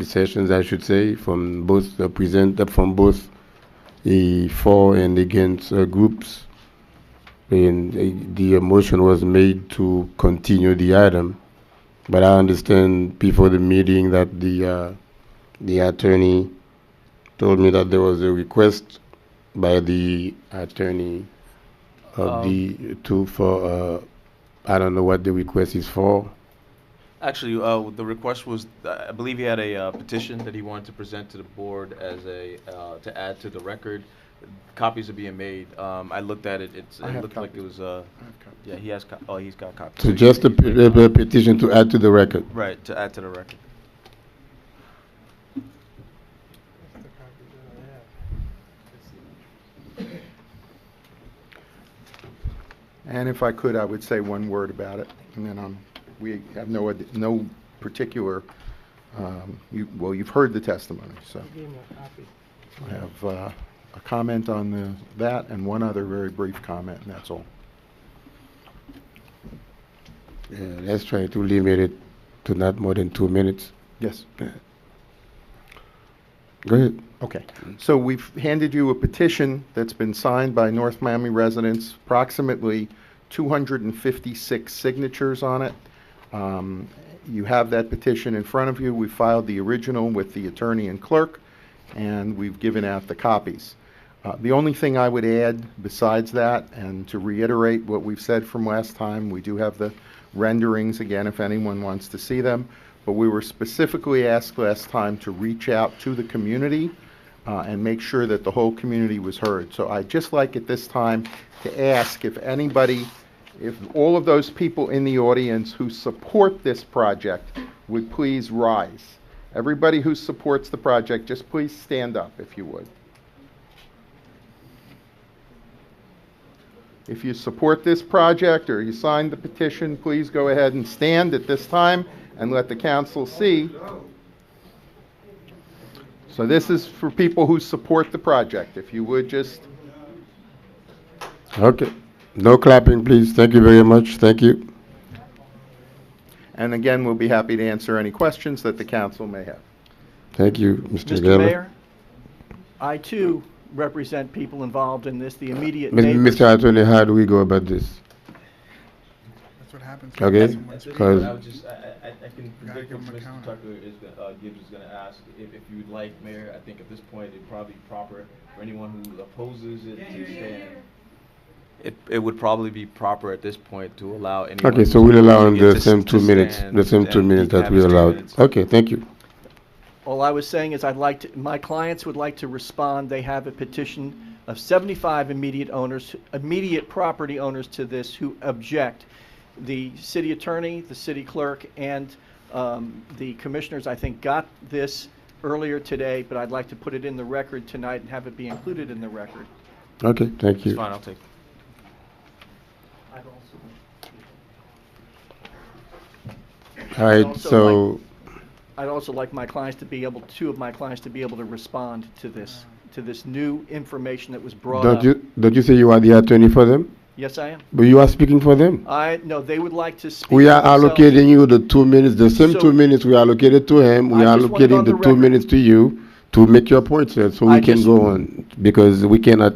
sessions, I should say, from both from both the for and against groups. And the motion was made to continue the item. But I understand before the meeting that the attorney told me that there was a request by the attorney of the two for I don't know what the request is for. Actually, the request was, I believe he had a petition that he wanted to present to the board as to add to the record. Copies are being made. I looked at it. I It have looked like it copies. was, yeah, he has, he's got copies. So just a petition to add to the record. Right, to add to the record. And if I could, I would say one word about it, and then we have no particular, well, you've heard the testimony, so. I have a comment on that and one other very brief comment, and that's all. Yeah, let's try to limit it to not more than 2 minutes. Yes. Go ahead. Okay. So we've handed you a petition that's been signed by North Miami residents, approximately 256 signatures on it. You have that petition in front of you. We filed the original with the attorney and clerk, and we've given out the copies. The only thing I would add besides that, and to reiterate what we've said from last time, we do have the renderings again if anyone wants to see them, but we were specifically asked last time to reach out to the community and make sure that the whole community was heard. So I'd just like at this time to ask if anybody, if all of those people in the audience who support this project would please rise. Everybody who supports the project, just please stand up if you would. If you support this project or you signed the petition, please go ahead and stand at this time and let the council see. So this is for people who support the project. If you would just... Okay. No clapping, please. Thank you very much. Thank you. And again, we'll be happy to answer any questions that the council may have. Thank you, Mr. Mr. Geller. Mayor, I too represent people involved in this, the immediate neighbors. Mr. Attorney, how do we go about this? That's what happens. Okay. when someone's- Because- I would just, I can Gotta predict give what him a Mr. counter. Tucker Gibbs is gonna ask. If you would like, Mayor, I think at this point, it'd probably be proper for anyone who opposes it to stand. It would probably be proper at this point to allow anyone. Okay, who's so we'll allow in opposing it the same 2 minutes, stand the same 2 and minutes that have we his 2 allowed. minutes. Okay, thank you. All I was saying is my clients would like to respond. They have a petition of 75 immediate property owners to this who object. The city attorney, the city clerk, and the commissioners, I think, got this earlier today, but I'd like to put it in the record tonight and have it be included in the record. Okay, thank It's you. fine, I'll take it. All right, Also so, I'd also like my clients to be able, two of my clients to be able to respond to this new information that was brought up. don't you say you are the attorney for them? Yes, I am. But you are speaking for them. No, they would like to speak. We are for themselves. allocating you the 2 minutes, the same So- 2 minutes we allocated to him, we I are just want it allocating on the the 2 record. minutes to you to make your point, sir, so I we can just- go on. Because we cannot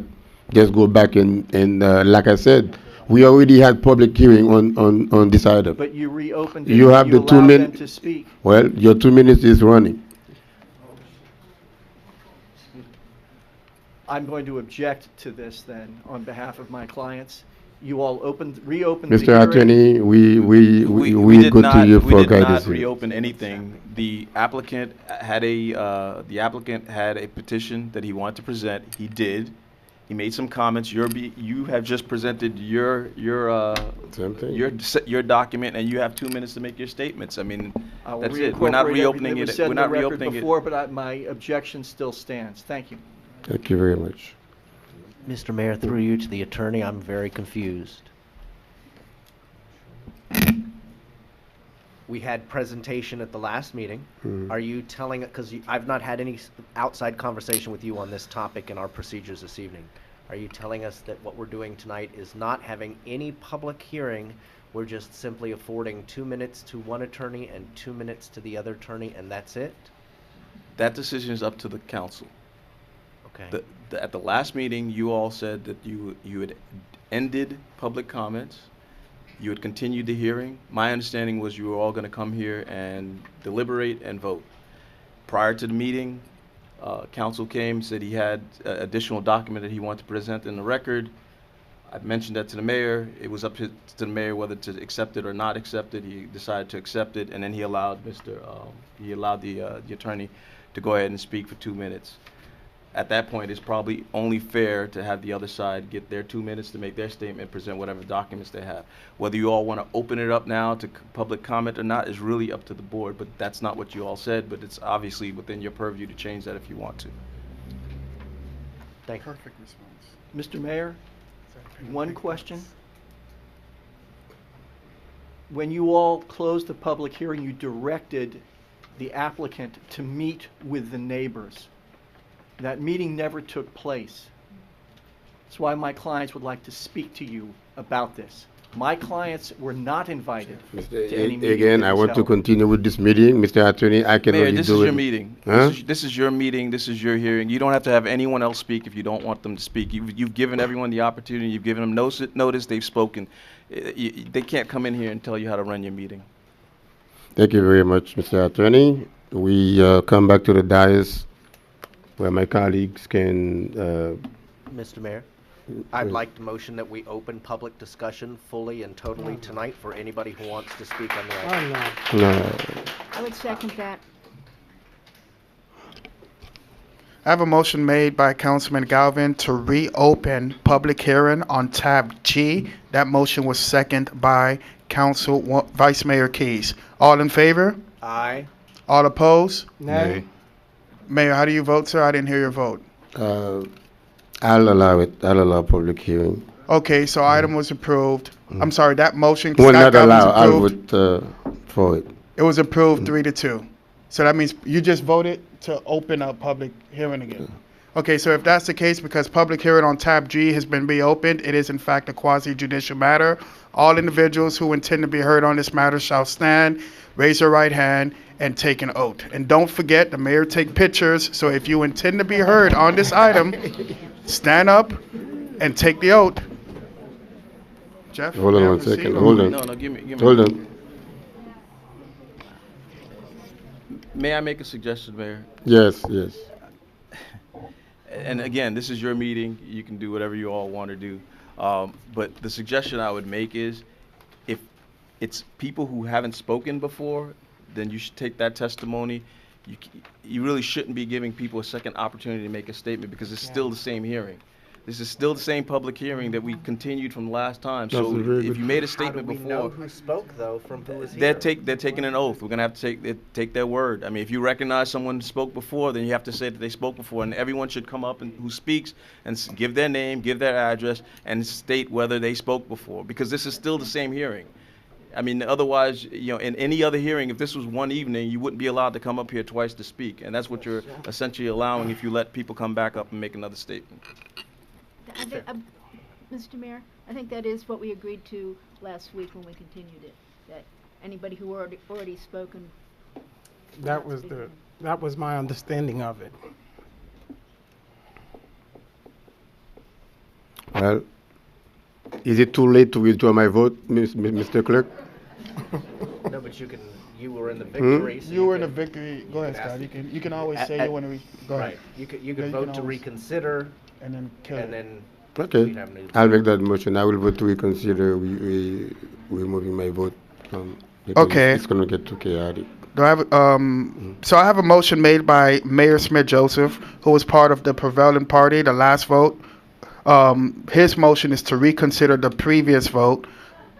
just go back and like I said, we already had public hearing on this item. But you reopened it. You have the 2 allowed them minutes. to speak. Well, your 2 minutes is running. I'm going to object to this then on behalf of my clients. You all reopened the Mr. hearing. Attorney, we did go not- to you we for did not guidance. here. reopen anything. The applicant had a petition that he wanted to present. He did. He made some comments. You have just presented your Same thing. your document, and you have 2 minutes to make your statements. I mean, I will that's it. We're not reincorporate reopening everything that was it. said We're in the not record reopening it. before, but my objection still stands. Thank you. Thank you very much. Mr. Mayor, through you to the attorney, I'm very confused. We had presentation at the last meeting. Are you telling, because I've not had any outside conversation with you on this topic in our procedures this evening. Are you telling us that what we're doing tonight is not having any public hearing? We're just simply affording 2 minutes to one attorney and 2 minutes to the other attorney, and that's it? That decision is up to the council. Okay. At the last meeting, you all said that you had ended public comments. You had continued the hearing. My understanding was you were all going to come here and deliberate and vote. Prior to the meeting, council came, said he had additional document that he wanted to present in the record. I mentioned that to the mayor. It was up to the mayor whether to accept it or not accept it. He decided to accept it, and then he allowed the attorney to go ahead and speak for 2 minutes. At that point, it's probably only fair to have the other side get their 2 minutes to make their statement, present whatever documents they have. Whether you all want to open it up now to public comment or not is really up to the board, but that's not what you all said, but it's obviously within your purview to change that if you want to. Thank you. Perfect response. Mr. Mayor, one question. When you all closed the public hearing, you directed the applicant to meet with the neighbors. That meeting never took place. That's why my clients would like to speak to you about this. My clients were not invited to any meeting. Again, that I was want to held. continue with this meeting. Mr. Attorney, I can Mayor, only this do is it. your meeting. Huh? This is your meeting. This is your hearing. You don't have to have anyone else speak if you don't want them to speak. You've given everyone the opportunity. You've given them notice. They've spoken. They can't come in here and tell you how to run your meeting. Thank you very much, Mr. Attorney. We come back to the dais where my colleagues can. Mr. Mayor, I'd like to motion that we open public discussion fully and totally tonight for anybody who wants to speak on the item. I would second that. I have a motion made by Councilman Galvin to reopen public hearing on tab G. That motion was seconded by Vice Mayor Keys. All in favor? Aye. All opposed? Nay. Mayor, how do you vote, sir? I didn't hear your vote. I'll allow it. I'll allow public hearing. Okay, so item was approved. I'm sorry, that motion. Will Scott not Galvin's allow. I'll approved. vote for it. It was approved 3-2. So that means you just voted to open up public hearing again. Okay, so if that's the case, because public hearing on tab G has been reopened, it is in fact a quasi-judicial matter. All individuals who intend to be heard on this matter shall stand, raise your right hand, and take an oath. And don't forget, the mayor take pictures, so if you intend to be heard on this item, stand up and take the oath. Jeff? Hold on you one have a seat? second. Hold on. No, give me. Hold on. May I make a suggestion, Mayor? Yes, yes. And again, this is your meeting. You can do whatever you all want to do. But the suggestion I would make is, if it's people who haven't spoken before, then you should take that testimony. You really shouldn't be giving people a second opportunity to make a statement, because it's still the same hearing. This is still the same public hearing that we continued from last time. That's So a very if good- you made a How do statement we know before, who spoke, though, from who was they're here? taking an oath. We're gonna have to take their word. I mean, if you recognize someone spoke before, then you have to say that they spoke before, and everyone should come up and who speaks and give their name, give their address, and state whether they spoke before, because this is still the same hearing. I mean, otherwise, in any other hearing, if this was one evening, you wouldn't be allowed to come up here twice to speak, and that's what you're essentially allowing if you let people come back up and make another statement. Mr. Mayor, I think that is what we agreed to last week when we continued it, that anybody who already spoken. That was my understanding of it. Well, is it too late to withdraw my vote, Mr. Clerk? No, but you were in the victory. so You were in the could- victory. Go ahead, could Scott. ask- You can always say you want to, go Right. ahead. You Yeah, could you vote can to always- reconsider, And then kill and it. then Okay, we'd have new. I'll make that motion. I will vote to reconsider. We're moving my vote. Because Okay. It's gonna get too chaotic. Do I have, so I have a motion made by Mayor Smith Joseph, who was part of the prevailing party, the last vote. His motion is to reconsider the previous vote,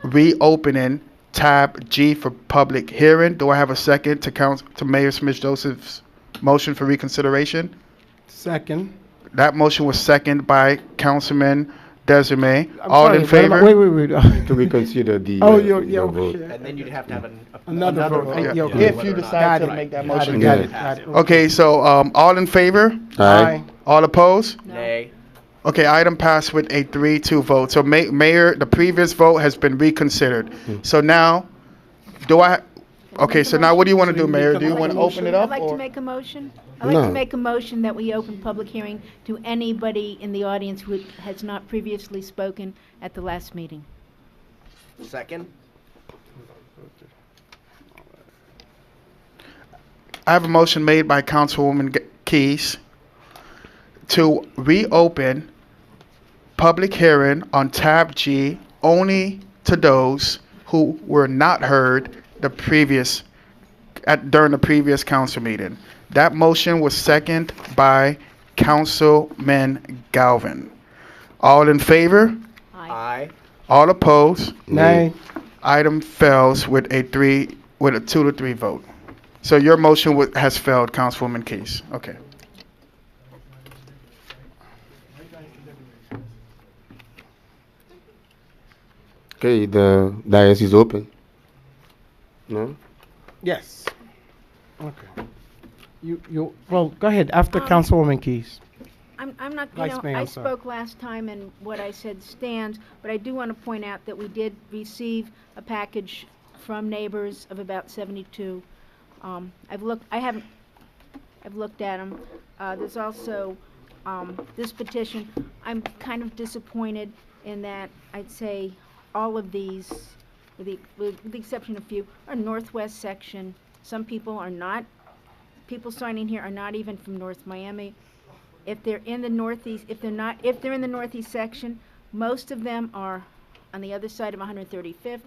reopening tab G for public hearing. Do I have a second to Mayor Smith Joseph's motion for reconsideration? Second. That motion was seconded by Councilman Desiree. I'm All sorry, in favor? Wait. To reconsider the, Oh, your yeah, vote. yeah. And then you'd have to have Another vote. vote. Yeah, Yeah, okay. if you decide to Got it. make that Got it, motion. got Yeah. it, got it. Okay, so all in favor? Aye. All opposed? No. Nay. Okay, item passed with a 3-2 vote. So Mayor, the previous vote has been reconsidered. So now, okay, so now what do you want to do, Mayor? Do you want to open it I'd up like to or? make a motion. I'd like to No. make a motion that we open public hearing to anybody in the audience who has not previously spoken at the last meeting. Second? I have a motion made by Councilwoman Keys to reopen public hearing on tab G only to those who were not heard during the previous council meeting. That motion was seconded by Councilman Galvin. All in favor? Aye. All opposed? Nay. Item fails with a 2 to 3 vote. So your motion has failed, Councilwoman Keys. Okay. Okay, the dais is open. No? Yes. Okay. Well, go ahead, after Councilwoman Keys. I'm not, Vice Mayor, I I'm sorry. spoke last time and what I said stands, but I do want to point out that we did receive a package from neighbors of about 72. I've looked at them. There's also, this petition. I'm kind of disappointed in that I'd say all of these, with the exception of a few, are northwest section. Some people are not, people signing here are not even from North Miami. If they're in the northeast, if they're in the northeast section, most of them are on the other side of 135th,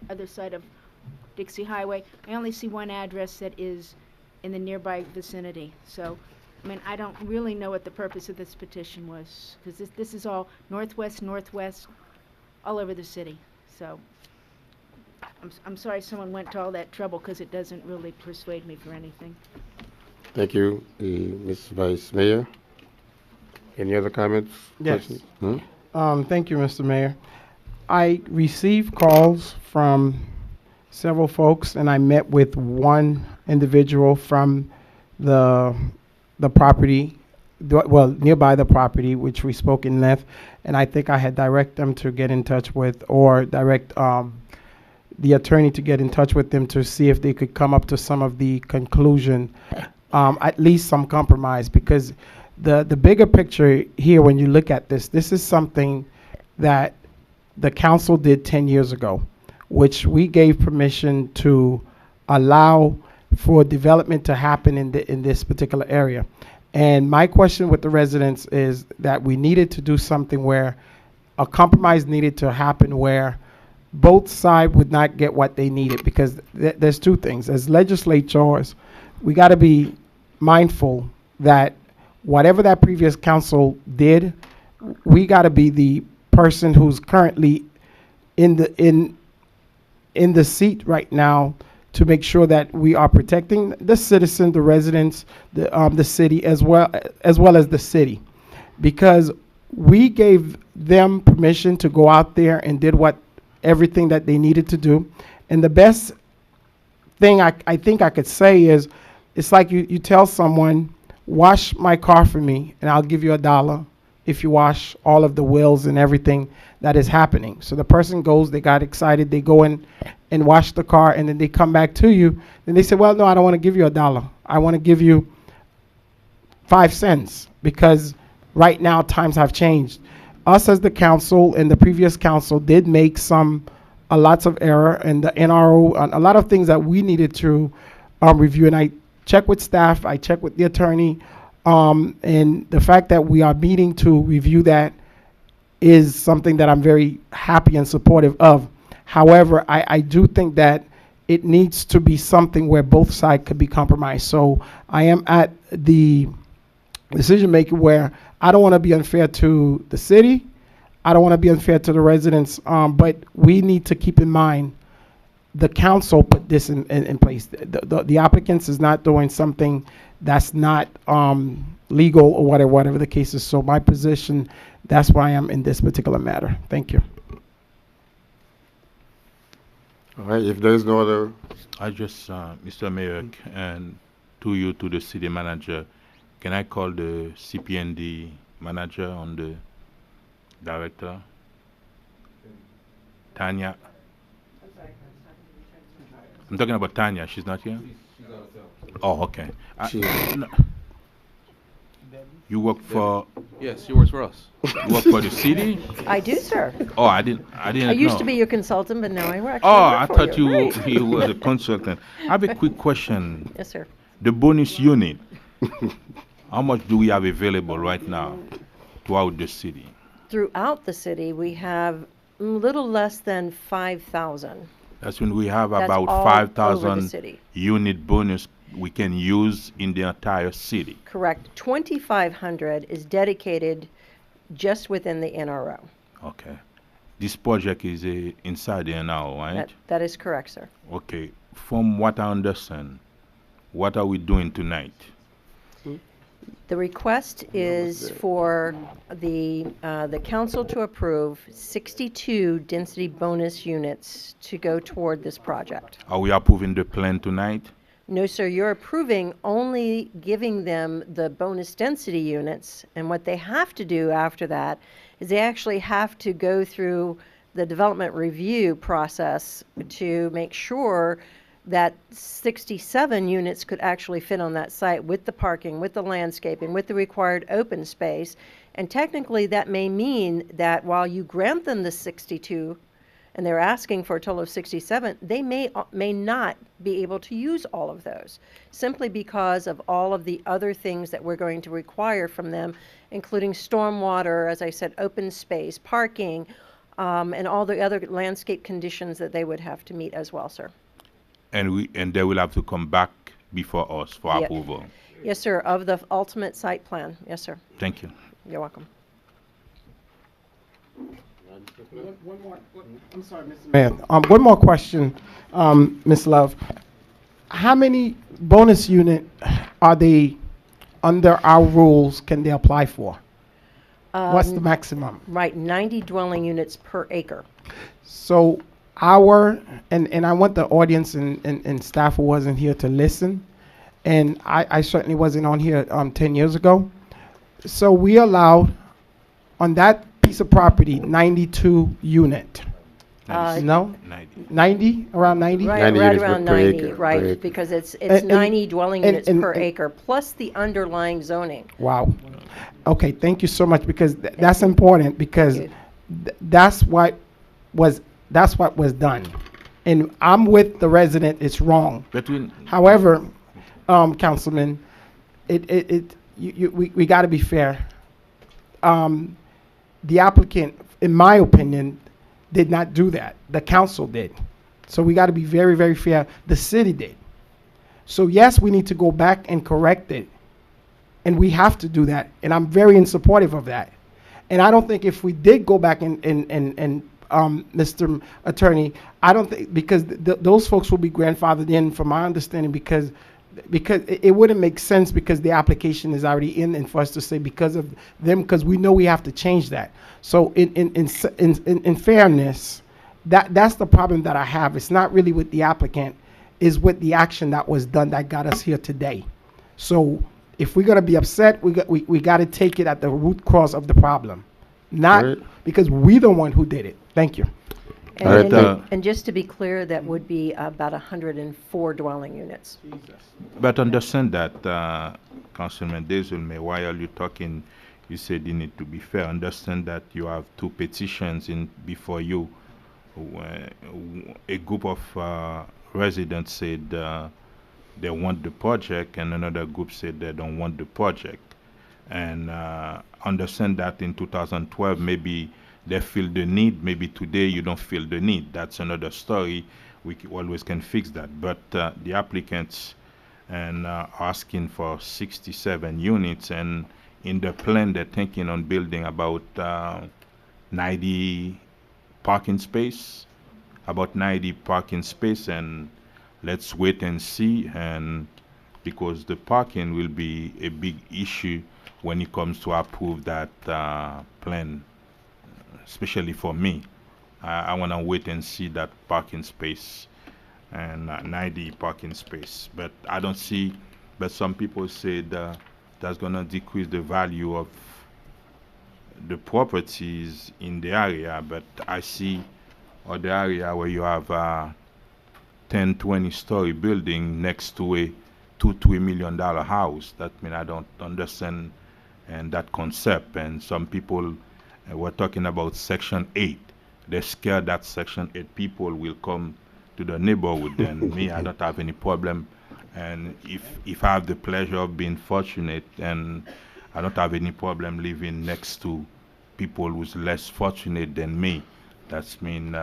other side of Dixie Highway. I only see one address that is in the nearby vicinity. So, I mean, I don't really know what the purpose of this petition was, because this is all northwest, all over the city. So, I'm sorry someone went to all that trouble, because it doesn't really persuade me for anything. Thank you, Ms. Vice Mayor. Any other comments? Yes. questions? Thank you, Mr. Mayor. I received calls from several folks, and I met with one individual from the property, well, nearby the property, which we spoke in length, and I think I had direct them to get in touch with, or direct the attorney to get in touch with them to see if they could come up to some of the conclusion, at least some compromise, because the bigger picture here, when you look at this is something that the council did 10 years ago, which we gave permission to allow for development to happen in this particular area. And my question with the residents is that we needed to do something where a compromise needed to happen where both sides would not get what they needed, because there's two things. As legislators, we got to be mindful that whatever that previous council did, we got to be the person who's currently in the seat right now to make sure that we are protecting the citizen, the residents, the city, as well as the city, because we gave them permission to go out there and did everything that they needed to do. And the best thing I think I could say is, it's like you tell someone, wash my car for me and I'll give you $1 if you wash all of the wheels and everything that is happening. So the person goes, they got excited, they go in and wash the car, and then they come back to you. Then they say, well, no, I don't want to give you $1. I want to give you 5 cents, because right now times have changed. Us as the council and the previous council did make lots of error, and the NRO, a lot of things that we needed to review. And I checked with staff, I checked with the attorney, and the fact that we are meeting to review that is something that I'm very happy and supportive of. However, I do think that it needs to be something where both sides could be compromised. So I am at the decision making where I don't want to be unfair to the city, I don't want to be unfair to the residents, but we need to keep in mind the council put this in place. The applicants is not doing something that's not legal, or whatever the case is. So my position, that's why I'm in this particular matter. Thank you. All right, if there's no other, I just, Mr. Mayor, and to the city manager, can I call the CPND manager on the director? Tanya? I'm talking about Tanya, she's not here? Oh, okay. She- No, You work for, Yes, she works for us. you work for the city? I do, sir. Oh, I didn't know. I used to be your consultant, but now I work. Oh, I thought you, Right. you were a consultant. I have a quick question. Yes, sir. The bonus unit, how much do we have available right now throughout the city? Throughout the city, we have a little less than 5,000. That's when we have That's about all over the 5,000 city. unit bonus we can use in the entire city. Correct. 2,500 is dedicated just within the NRO. Okay. This project is inside the NRO, right? That is correct, sir. Okay. From what I understand, what are we doing tonight? The request is for the council to approve 62 density bonus units to go toward this project. Are we approving the plan tonight? No, sir, you're approving only giving them the bonus density units, and what they have to do after that is they actually have to go through the development review process to make sure that 67 units could actually fit on that site with the parking, with the landscaping, with the required open space. And technically, that may mean that while you grant them the 62, and they're asking for a total of 67, they may not be able to use all of those, simply because of all of the other things that we're going to require from them, including stormwater, as I said, open space, parking, and all the other landscape conditions that they would have to meet as well, sir. And they will have to come back before us for Yeah. approval. Yes, sir, of the ultimate site plan. Yes, sir. Thank you. You're welcome. I'm sorry, Mr. Mayor. One more question, Ms. Love. How many bonus unit are they, under our rules, can they apply for? What's the maximum? Right, 90 dwelling units per acre. So and I want the audience and staff who wasn't here to listen, and I certainly wasn't on here 10 years ago. So we allowed, on that piece of property, 92 unit. No? 90, around 90? Right, 90 right units around per 90, acre, per right, acre. because it's And- 90 dwelling and- units and- per and- acre, plus the underlying zoning. Wow. Okay, thank you so much, because that's important, because Thank that's what was done. And I'm with the resident, it's wrong. Between, However, Councilman, we got to be fair. The applicant, in my opinion, did not do that. The council did. So we got to be very, very fair. The city did. So yes, we need to go back and correct it. And we have to do that. And I'm very in supportive of that. And I don't think if we did go back and Mr. Attorney, I don't think, because those folks will be grandfathered in, from my understanding, because it wouldn't make sense, because the application is already in, and for us to say because of them, because we know we have to change that. So in fairness, that's the problem that I have. It's not really with the applicant, is with the action that was done that got us here today. So if we're gonna be upset, we got to take it at the root cause of the problem, not Right. because we're the one who did it. Thank you. And, All right, and just to be clear, that would be about 104 dwelling units. but understand that, Councilman Desulme, while you're talking, you said you need to be fair. Understand that you have two petitions before you. A group of residents said they want the project, and another group said they don't want the project. And understand that in 2012, maybe they feel the need. Maybe today you don't feel the need. That's another story. We always can fix that. But the applicants are asking for 67 units, and in the plan they're thinking on building about 90 parking space, and let's wait and see. And because the parking will be a big issue when it comes to approve that plan, especially for me. I want to wait and see that parking space, and 90 parking space. But I don't see, but some people say that's going to decrease the value of the properties in the area. But I see other area where you have 10, 20-story building next to a $2-3 million house. That means I don't understand and that concept. And some people were talking about Section 8. They're scared that Section 8 people will come to the neighborhood. And me, I don't have any problem. And if I have the pleasure of being fortunate, and I don't have any problem living next to people who's less fortunate than me. That's mean,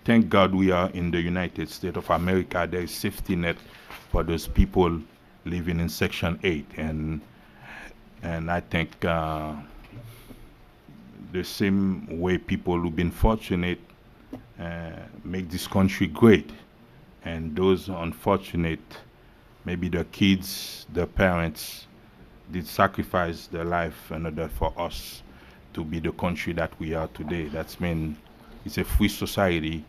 thank God we are in the United States of America. There is safety net for those people living in Section 8. And I think the same way people who've been fortunate make this country great. And those unfortunate, maybe the kids, the parents, did sacrifice their life in order for us to be the country that we are today. That's mean it's a free society,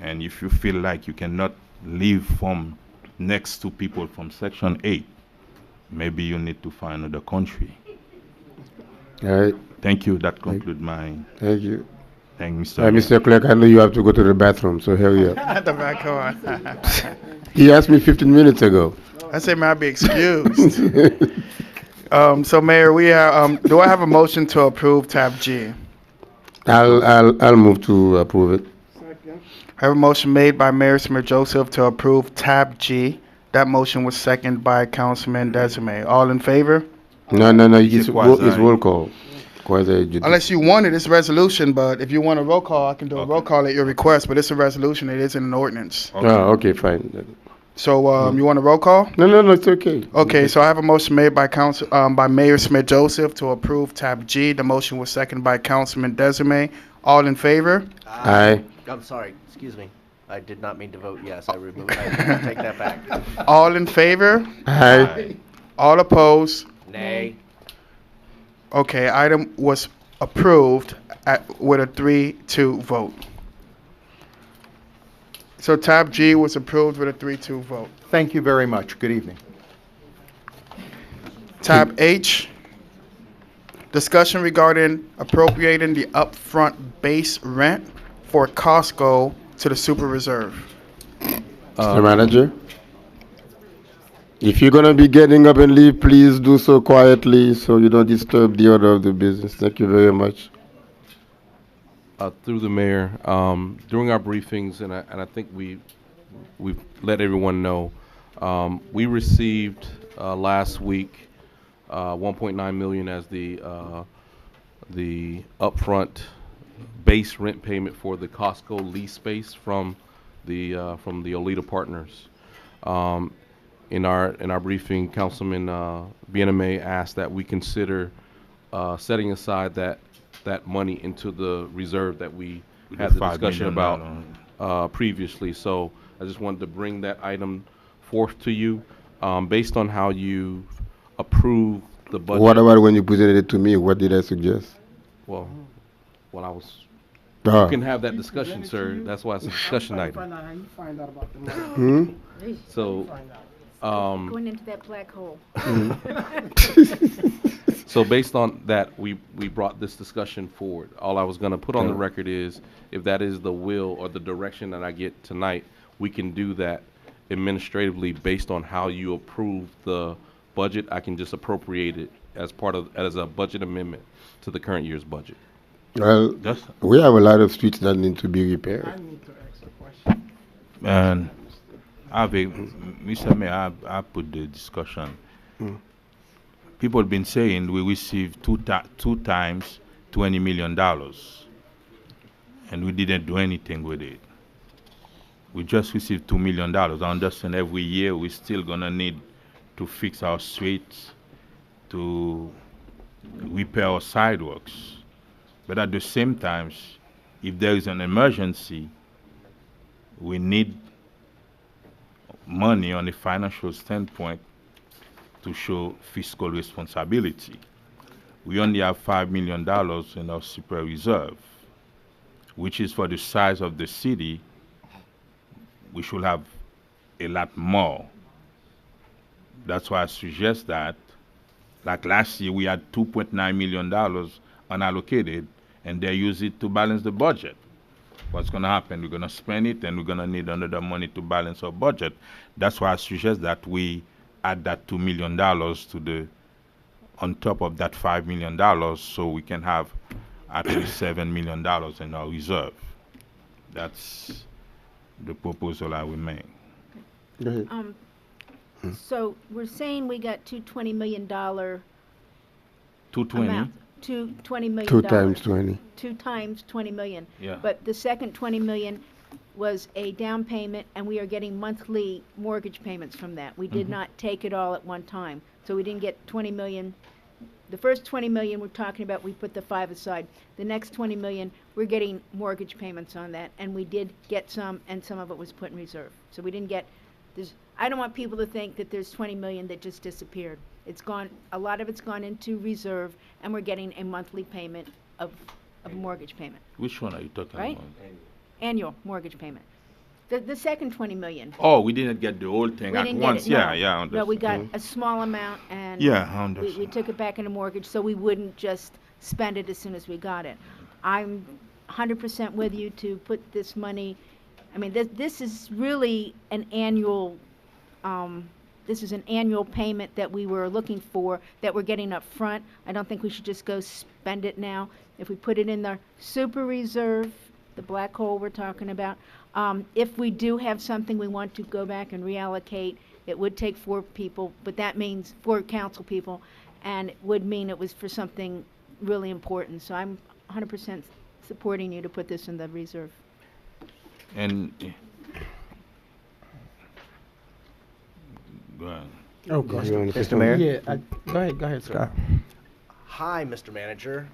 and if you feel like you cannot live from next to people from Section 8, maybe you need to find another country. All right. Thank you. That concludes my. Thank you. Thank you, Mr. Mr. Clerk, I know you have to go to the bathroom, so hurry up. At the back on. He asked me 15 minutes ago. I say, may I be excused? So, Mayor, we are, do I have a motion to approve tab G? I'll move to approve it. I have a motion made by Mayor Smith Joseph to approve tab G. That motion was seconded by Councilman Desiree. All in favor? No, it's roll call. Unless you want it, it's a resolution, but if you want a roll call, I can do a roll call at your request, but it's a resolution, it isn't an ordinance. Okay, fine. So, you want a roll call? No, it's okay. Okay, so I have a motion made by by Mayor Smith Joseph to approve tab G. The motion was seconded by Councilman Desiree. All in favor? Aye. I'm sorry, excuse me. I did not mean to vote yes. I take that back. All in favor? Aye. All opposed? Nay. Okay, item was approved with a 3-2 vote. So tab G was approved with a 3-2 vote. Thank you very much. Good evening. Tab H, discussion regarding appropriating the upfront base rent for Costco to the super reserve. Mr. Manager? If you're going to be getting up and leave, please do so quietly so you don't disturb the order of the business. Thank you very much. Through the mayor, during our briefings, and I think we've let everyone know, we received last week 1.9 million as the upfront base rent payment for the Costco lease space from the Olita Partners. In our briefing, Councilman Bien-Aimé asked that we consider setting aside that money into the reserve that we had the discussion about previously. So I just wanted to bring that item forth to you, based on how you approved the budget. What about when you presented it to me? What did I suggest? Well, I was. You can have that discussion, sir. That's why it's a discussion item. So. Going into that black hole. So based on that, we brought this discussion forward. All I was going to put on the record is, if that is the will or the direction that I get tonight, we can do that administratively based on how you approve the budget. I can just appropriate it as a budget amendment to the current year's budget. Well, we have a lot of streets that need to be repaired. I need to ask a question. And Mr. Mayor, I put the discussion. People have been saying we received two times $20 million, and we didn't do anything with it. We just received $2 million. I understand every year we're still gonna need to fix our streets, to repair our sidewalks. But at the same time, if there is an emergency, we need money on a financial standpoint to show fiscal responsibility. We only have $5 million in our super reserve, which is for the size of the city. We should have a lot more. That's why I suggest that, like last year, we had $2.9 million unallocated, and they use it to balance the budget. What's going to happen? We're going to spend it, and we're going to need another money to balance our budget. That's why I suggest that we add that $2 million to the on top of that $5 million, so we can have at least $7 million in our reserve. That's the proposal I will make. Go ahead. So we're saying we got two $20 million 220. amount, two $20 million. 2 times 20. 2 times 20 million. Yeah. But the second 20 million was a down payment, and we are getting monthly mortgage payments from that. We did not take it all at one time. So we didn't get 20 million. The first 20 million we're talking about, we put the 5 aside. The next 20 million, we're getting mortgage payments on that, and we did get some, and some of it was put in reserve. So we didn't get, I don't want people to think that there's 20 million that just disappeared. It's gone, a lot of it's gone into reserve, and we're getting a monthly payment of mortgage payment, Which one are you talking right? about? Annual mortgage payment. The second 20 million. Oh, we didn't get the whole thing We at didn't once. get it, Yeah, yeah, I No, we got understand. a small amount, and Yeah, I we understand. took it back into mortgage, so we wouldn't just spend it as soon as we got it. I'm 100% with you to put this money, I mean, this is really an annual, this is an annual payment that we were looking for, that we're getting up front. I don't think we should just go spend it now. If we put it in the super reserve, the black hole we're talking about, if we do have something we want to go back and reallocate, it would take 4 people, but that means 4 council people, and it would mean it was for something really important. So I'm 100% supporting you to put this in the reserve. And go ahead. Oh, go You wanna say Mr. something? Mayor? Yeah, go ahead, Scott. Hi, Mr. Manager.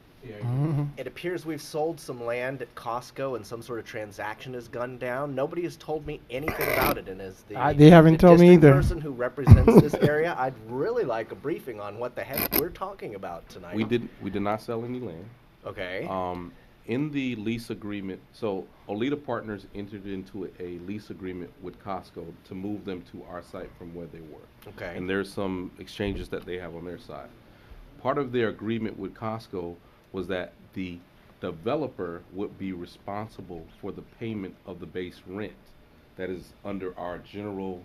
It appears we've sold some land at Costco and some sort of transaction has gone down. Nobody has told me anything about it, and as They haven't the told me district either. person who represents this area, I'd really like a briefing on what the heck we're talking about tonight. We did not sell any land. Okay. In the lease agreement, so Olita Partners entered into a lease agreement with Costco to move them to our site from where they were. Okay. And there's some exchanges that they have on their side. Part of their agreement with Costco was that the developer would be responsible for the payment of the base rent that is under our general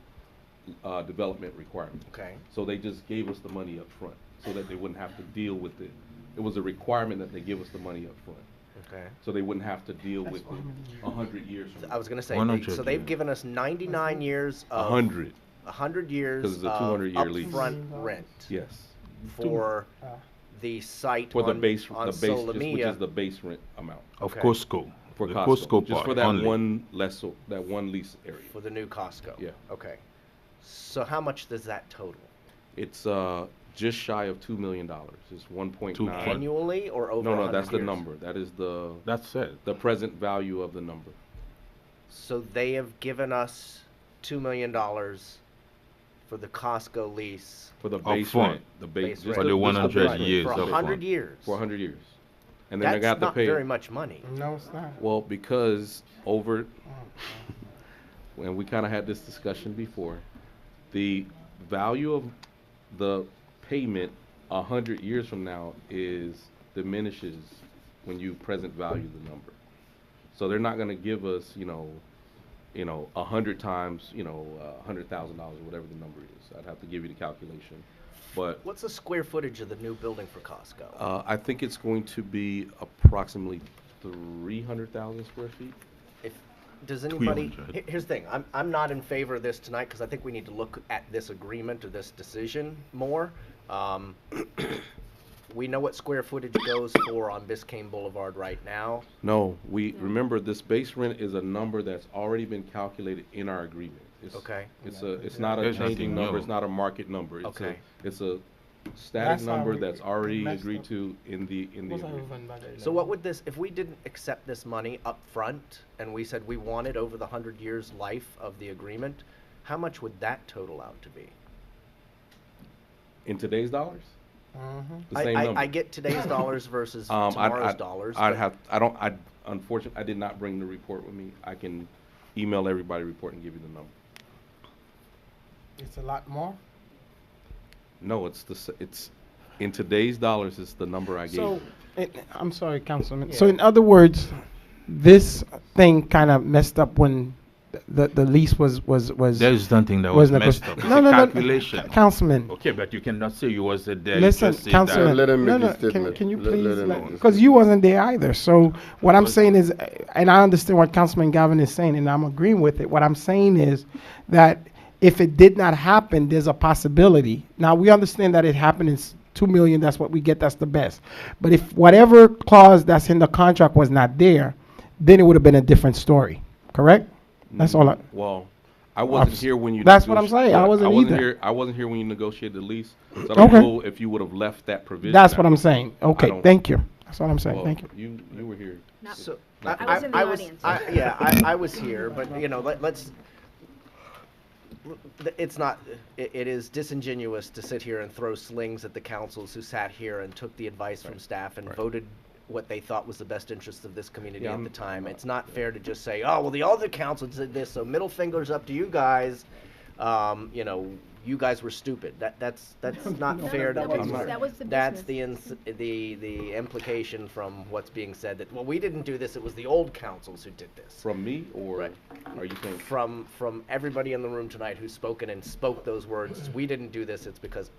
development requirement. Okay. So they just gave us the money up front so that they wouldn't have to deal with it. It was a requirement that they give us the money up front. Okay. So they wouldn't have to deal with it 100 years from now. I was going to say, 100 so they've years. given us 99 years of 100, 100 years 'Cause it's a of 200-year lease. upfront rent yes. for the site For the on, base, on the base, which Solomia. is the base rent amount Of Okay. Costco. for The Costco. Just part for that only. one less, that one lease area. For the new Costco? Yeah. Okay. So how much does that total? It's just shy of $2 million. It's 1.9. 2. Annually or over No, no, 100 that's the years? number. That is That's it. the present value of the number. So they have given us $2 million for the Costco lease For the Up base front. rent. The base, Base just rent. For the just 100 base rent. years for up 100 front. years. For 100 years. And then they That's got to not pay. very much money. No, it's not. Well, because over, when we kind of had this discussion before, the value of the payment 100 years from now diminishes when you present value the number. So they're not going to give us, 100 times, $100,000 or whatever the number is. I'd have to give you the calculation. But What's the square footage of the new building for Costco? I think it's going to be approximately 300,000 square feet. Does anybody, 300. here's the thing, I'm not in favor of this tonight because I think we need to look at this agreement or this decision more. We know what square footage goes for on Biscayne Boulevard right now. No, remember this base rent is a number that's already been calculated in our agreement. It's- Okay. It's not a There's changing nothing number, new. it's not a market number. Okay. It's a static That's how number we that's already messed agreed up. to in the agreement. So what would this, if we didn't accept this money up front and we said we wanted over the 100 years life of the agreement, how much would that total out to be? In today's dollars? The same I number. get today's dollars versus I'd- tomorrow's dollars. I'd but- have, unfortunately, I did not bring the report with me. I can email everybody a report and give you the number. It's a lot more. No, it's, in today's dollars, it's the number I gave So, you. I'm sorry, Councilman. So in other words, this thing kind of messed up when the lease was There's nothing that was was messed up. negotiated. It's No, a no, no, calculation. Councilman. Okay, but you cannot say you wasn't there. You Listen, just say Councilman. that. Let him no, make no. his statement. Can you Let please? him make his Because you wasn't there either. So what I'm saying is, and I understand what Councilman Galvin is saying, and I'm agreeing with it. What I'm saying is that if it did not happen, there's a possibility. Now we understand that it happened. It's 2 million. That's what we get. That's the best. But if whatever clause that's in the contract was not there, then it would have been a different story. Correct? That's all. Well, I wasn't here when you. That's what I'm saying. I Yeah, wasn't either. here. I wasn't here when you negotiated the lease. So I don't Okay. know if you would have left that provision. That's what out. I'm saying. Okay. don't- Thank you. That's what I'm saying. Well, Thank you. You were here. Not- So, I was in the audience. I was here, but, you know, let's, it's not, it is disingenuous to sit here and throw slings at the councils who sat here and took the advice from staff and voted what they thought was the best interest of this community at the time. It's not fair to just say, oh, well, the other council did this, so middle fingers up to you guys. You know, you guys were stupid. That's not fair to people. That was the That's business. the implication from what's being said, that, well, we didn't do this, it was the old councils who did this. From me, or Right. are you saying? From everybody in the room tonight who's spoken and spoke those words, we didn't do this, it's because,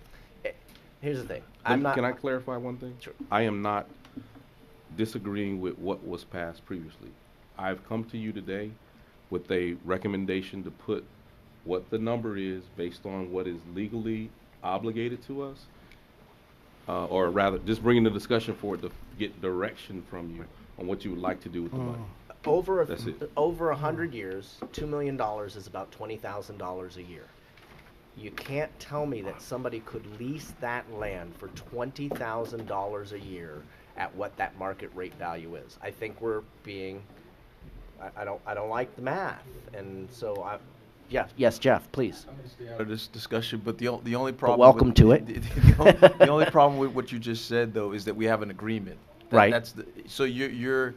here's the thing, I'm not. Can I clarify one thing? Sure. I am not disagreeing with what was passed previously. I've come to you today with a recommendation to put what the number is based on what is legally obligated to us, or rather, just bringing the discussion forward to get direction from you on what you would like to do with the money. That's it. Over 100 years, $2 million is about $20,000 a year. You can't tell me that somebody could lease that land for $20,000 a year at what that market rate value is. I think we're being, I don't like the math, and so yes, Jeff, please. I'm gonna stay out of this discussion, but the only problem. welcome with- to it. The only problem with what you just said, though, is that we have an agreement. Right. That's so your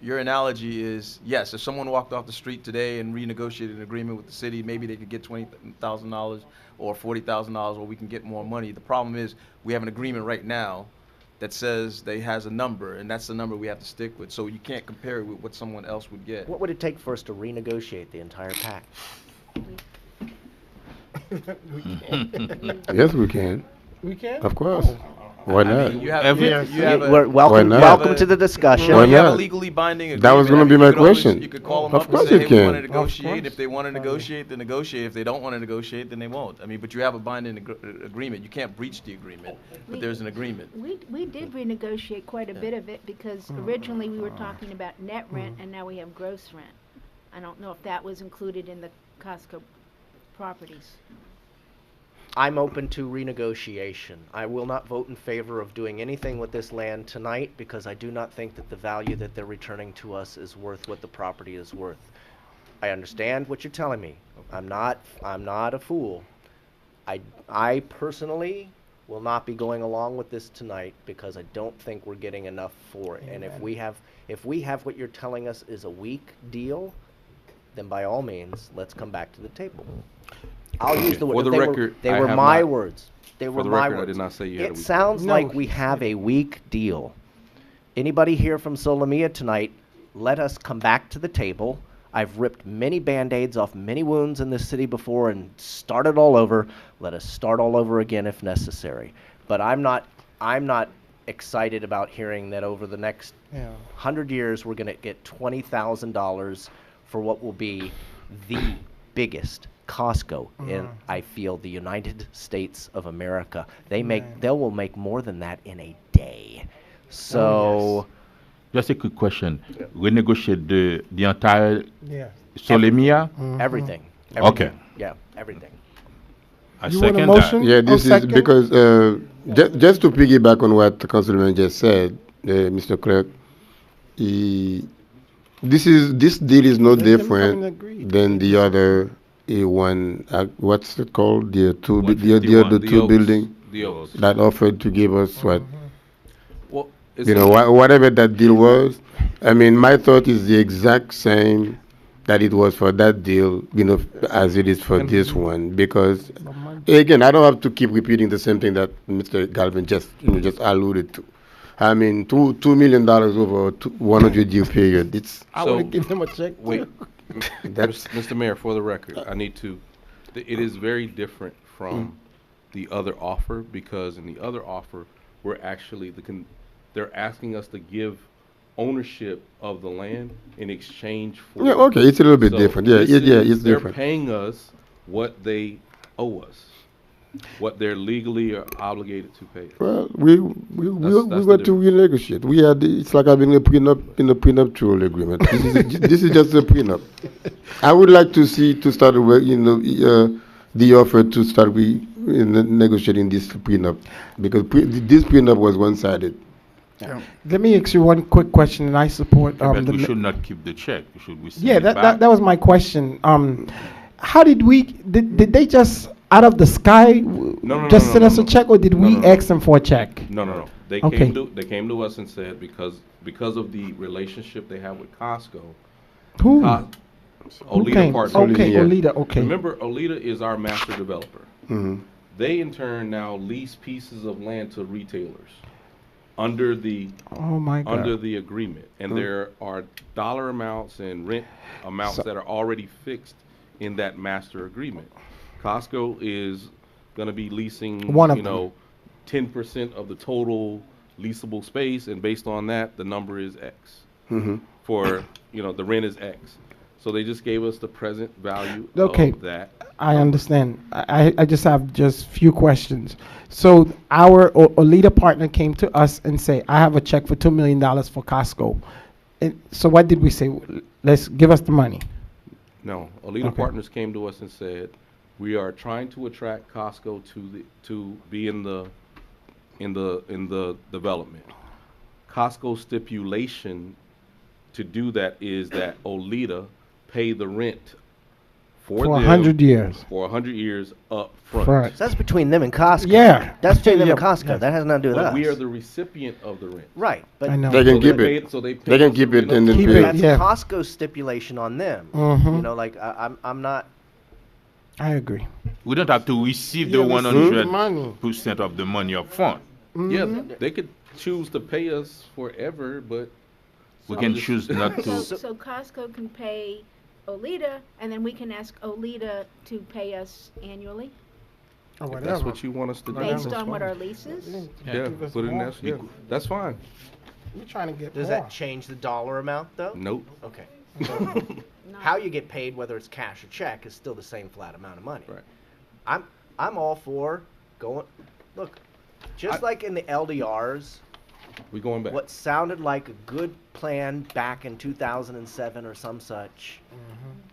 analogy is, yes, if someone walked off the street today and renegotiated an agreement with the city, maybe they could get $20,000 or $40,000, or we can get more money. The problem is, we have an agreement right now that says they has a number, and that's the number we have to stick with. So you can't compare it with what someone else would get. What would it take for us to renegotiate the entire pact? Yes, we can. We can. Of course. Why not? You have, Every- you have a, We're welcome, not? welcome to the discussion. Why you have a not? legally binding agreement. That was gonna I mean, be you my could always- question. You could call them Of up and course say, you hey, we want to can. negotiate. If they want to negotiate, then negotiate. If they don't want to negotiate, then they won't. I mean, but you have a binding agreement. You can't breach the agreement, but there's an agreement. We did renegotiate quite a bit of it because originally we were talking about net rent and now we have gross rent. I don't know if that was included in the Costco properties. I'm open to renegotiation. I will not vote in favor of doing anything with this land tonight because I do not think that the value that they're returning to us is worth what the property is worth. I understand what you're telling me. I'm not a fool. I personally will not be going along with this tonight because I don't think we're getting enough for it. And if we have what you're telling us is a weak deal, then by all means, let's come back to the table. I'll use the For word. the record, They I were have my not- words. They were For the my record, I words. did not say you had a It weak sounds No, like we have a weak deal. Anybody here from Solomia tonight, let us come back to the table. I've ripped many Band-Aids off many wounds in this city before and started all over. Let us start all over again if necessary. But I'm not excited about hearing that over the next 100 years we're going to get $20,000 for what will be the biggest Costco in, I feel, the United States of America. They will make more than that in a day. So, Just a quick question. Renegotiate the entire Yeah. Solemia? everything. Okay. Yeah, everything. I You want a second motion? that. Yeah, this is second. because just to piggyback on what Councilman just said, Mr. Clerk, this deal is no Let them come and different agree. than the other one. What's it called? The two 151, other two Oaks. building The Oaks. that offered to give us what, Well, it's you know, whatever that deal was. I mean, my thought is the exact same that it was for that deal, you know, as it is for this one. Because again, I don't have to keep repeating the same thing that Mr. Galvin just alluded to. I mean, $2 million over a 100-year period. It's I So- would have given them a check. Wait, too. That's Mr. Mayor, for the record, I need to, it is very different from the other offer, because in the other offer, we're actually, they're asking us to give ownership of the land in exchange for. yeah, okay. It's a little bit So different. Yeah, this yeah, is- it's they're different. paying us what they owe us, what they're legally are obligated to pay. Well, we That's were the to renegotiate. We had it's like having a prenup in a prenuptial agreement. This is just a prenup. I would like to see to start the offer to start negotiating this prenup, because this prenup was one-sided. Let me ask you one quick question, and I support But the we ma- should not keep the check. Should we send Yeah, it that, back? that was my question. How did did they just out of the sky No, just no, send no, us a no. check, or did No, we no, no. ask them for a check? No, no, no. They Okay. came to us and said, because of the relationship they have with Costco. Who? Olita Okay, Partners. okay, Yeah. Olita, okay. Remember, Olita is our master developer. Mhm. They in turn now lease pieces of land to retailers under the Oh my God. under the agreement, and there are dollar amounts and rent amounts So- that are already fixed in that master agreement. Costco is going to be leasing, One of you know, 10% of the total leasable space, and based on that, the number is X. Mhm. For, you know, the rent is X. So they just gave us the present value Okay. of that. I understand. I just have just few questions. So our Olita partner came to us and say, I have a check for $2 million for Costco. And so what did we say? Let's give us the money. No, Olita Okay. Partners came to us and said, we are trying to attract Costco to be in the development. Costco's stipulation to do that is that Olita pay the rent for For them 100 years. for 100 years up front. Front. So that's between them and Costco. Yeah. That's between them and Yeah. Costco. That has nothing to do with But us. we are the recipient of the rent. Right, but I know. They can So keep pay it. so they They can us keep it the and then Keep pay. it. that's Yeah. Costco's stipulation on them. Mhm. You know, like I'm not. I agree. We don't have to receive the Yeah, we receive the money. 100% of the money up front. Yeah, they could choose to pay us forever, but We So- can choose not to. So Costco can pay Olita, and then we can ask Olita to pay us annually, Or if whatever. that's what you want us to do. Whatever. based on what fine. our lease is? Yeah, Give us put it in more. that, yeah, that's fine. We're trying to get Does more. that change the dollar amount though? Nope. Okay. So No. how you get paid, whether it's cash or check, is still the same flat amount of money. Right. I'm all for going. Look, just like in the LDRs, We going back. what sounded like a good plan back in 2007 or some such,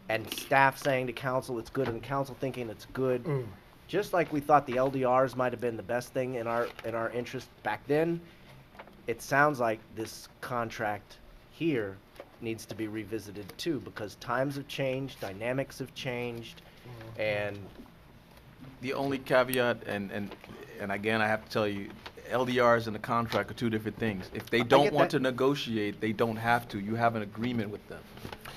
and staff saying to council it's good and council thinking it's good, just like we thought the LDRs might have been the best thing in our interest back then, it sounds like this contract here needs to be revisited too, because times have changed, dynamics have changed, and The only caveat, and again, I have to tell you, LDRs and the contract are two different things. If they don't get want that. to negotiate, they don't have to. You have an agreement with them.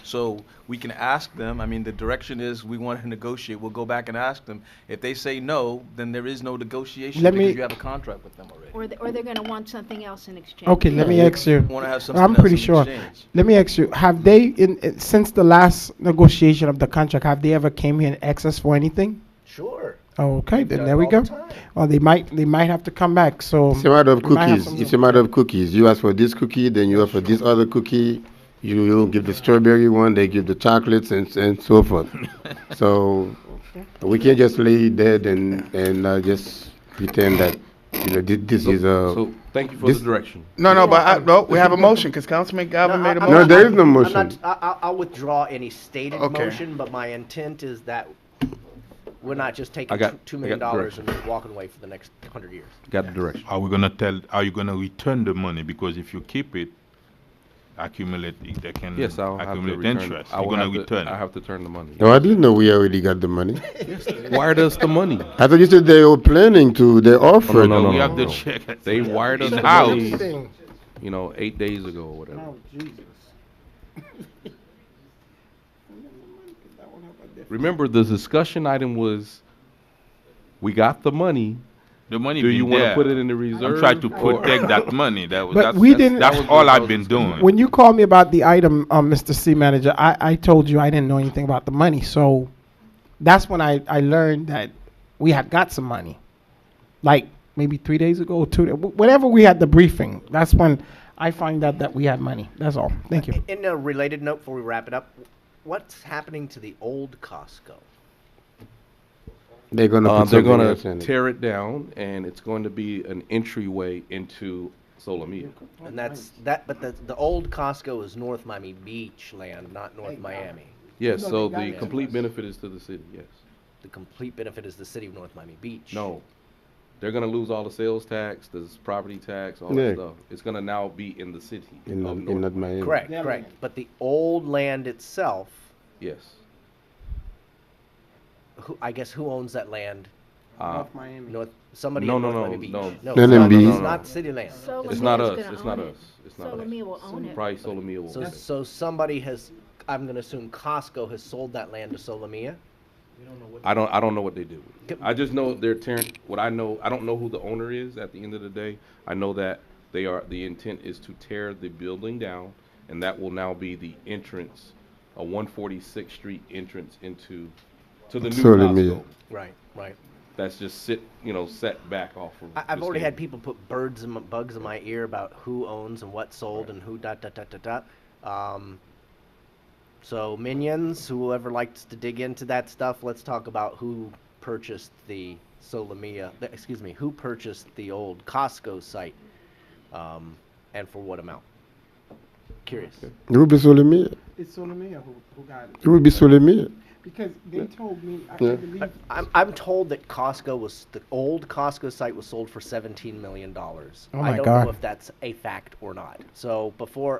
So we can ask them, I mean, the direction is we want to negotiate. We'll go back and ask them. If they say no, then there is no negotiation Let because me- you have a contract with them already. Or they're gonna want something else in exchange. Okay, let me ask you. Want to have something I'm else pretty in sure. exchange. Let me ask you, have they, since the last negotiation of the contract, have they ever came here and asked us for anything? sure. Oh, okay, then done there we all go. the time. Well, they might have to come back, so. It's a matter of we might have cookies. some- It's a matter of cookies. You ask for this cookie, then you ask for this other cookie. You give the strawberry one, they give the chocolates, and so forth. So we can't just lay dead and just pretend that this is a. So thank you for this- the direction. No, but we have a motion because Councilman Galvin made a I'm No, motion. there is no I'm motion. I'll withdraw any stated Okay. motion, but my intent is that we're not just taking I got- $2 I million got and walking away for the next 100 years. Got the direction. Are you gonna return the money? Because if you keep it, they can Yes, I'll have to accumulate return. interest. I You're will gonna have to, return I it. have to turn the money. No, I didn't know we already got the money. Wired us the money. I thought you said they were planning to. They offered. no, we no, have the no. check. They wired us the In-house. money, Thing. 8 days ago or whatever. Oh, Jesus. Remember, the discussion item was, we got the money, The money Do you been want to there. put it in the I'm reserve? trying to or- protect that money. But we didn't- That's all I've been doing. When you called me about the item, Mr. C Manager, I told you I didn't know anything about the money. So that's when I learned that we had got some money. Like maybe 3 days ago or whenever we had the briefing, that's when I find out that we had money. That's all. Thank you. In a related note, before we wrap it up, what's happening to the old Costco? They're gonna put They're something going else in to it. tear it down, and it's going to be an entryway into Solomia. And that's that. But the old Costco is North Miami Beach land, not North Miami. Yes, No, so they got the it. complete benefit is to the city, yes. The complete benefit is the city of North Miami Beach. No. They're going to lose all the sales tax, the property tax, all Yeah. that stuff. It's going to now be in the city. In of not North. Miami. Correct, Yeah, correct. man. But the old land itself, Yes. I guess who owns that land? North Miami. North, somebody No, in no, North no, Miami Beach. no. No, No, it's no, not, B. it's not city land. It's not Solomia's us. gonna It's not own it. us. It's not us. Solomia will own it. Probably Solomia will So, own it. so somebody has, I'm gonna assume Costco has sold that land to Solomia? I don't know what they do. Yep. I just know they're tearing. What I know, I don't know who the owner is. At the end of the day, I know that they are. The intent is to tear the building down, and that will now be the entrance, a 146th Street entrance into to the new Solomia. Costco. Right, right. That's just set back off of. I've the already had stadium. people put bugs in my ear about who owns and what sold and who dot dot dot dot dot. So minions, whoever likes to dig into that stuff, let's talk about who purchased the who purchased the old Costco site, and for what amount? Curious. It will be Solomia. It's Solomia who got it. It will be Solomia. Because they told me, I Yeah. believe. I'm told that the old Costco site was sold for $17 million. Oh I my don't God. know if that's a fact or not. So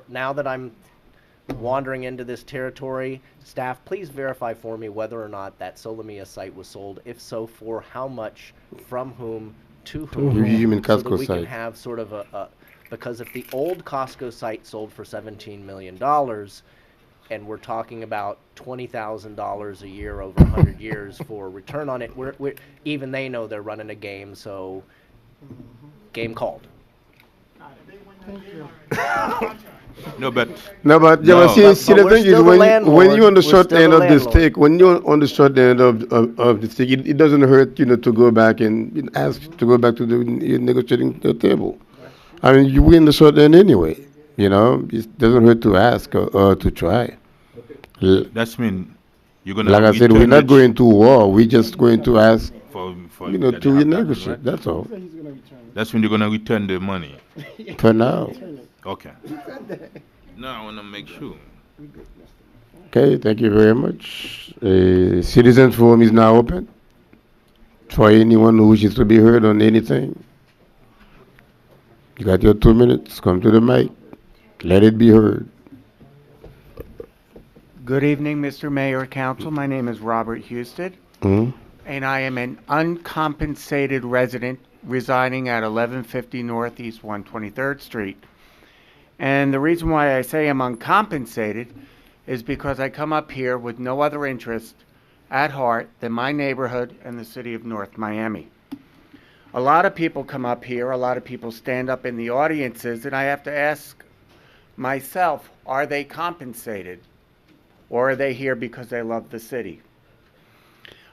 now that I'm wandering into this territory, staff, please verify for me whether or not that Solomia site was sold. If so, for how much, from whom, to whom. You mean so that Costco we can site. have sort of because if the old Costco site sold for $17 million, and we're talking about $20,000 a year over 100 years for return on it, even they know they're running a game, so game called. No, but No, but No. see, But see the we're thing is still the when landlord. you're on the We're short still end the of the landlord. stick, when you're on the short end of the stick, it doesn't hurt, to go back and ask to go back to the negotiating table. I mean, you win the short end anyway. It doesn't hurt to ask or to try. that's mean you're gonna. Like I said, we're return not it going to war. We're just going to ask, for to that they have that, renegotiate. right? That's all. He's gonna return it. That's when you're gonna return the money. For now. Okay. No, I wanna make sure. Okay, thank you very much. Citizens Forum is now open for anyone who wishes to be heard on anything. You got your 2 minutes. Come to the mic. Let it be heard. Good evening, Mr. Mayor, Council. My name is Robert Houston, Mhm. and I am an uncompensated resident residing at 1150 Northeast 123rd Street. And the reason why I say I'm uncompensated is because I come up here with no other interest at heart than my neighborhood and the city of North Miami. A lot of people come up here, a lot of people stand up in the audiences, and I have to ask myself, are they compensated? Or are they here because they love the city?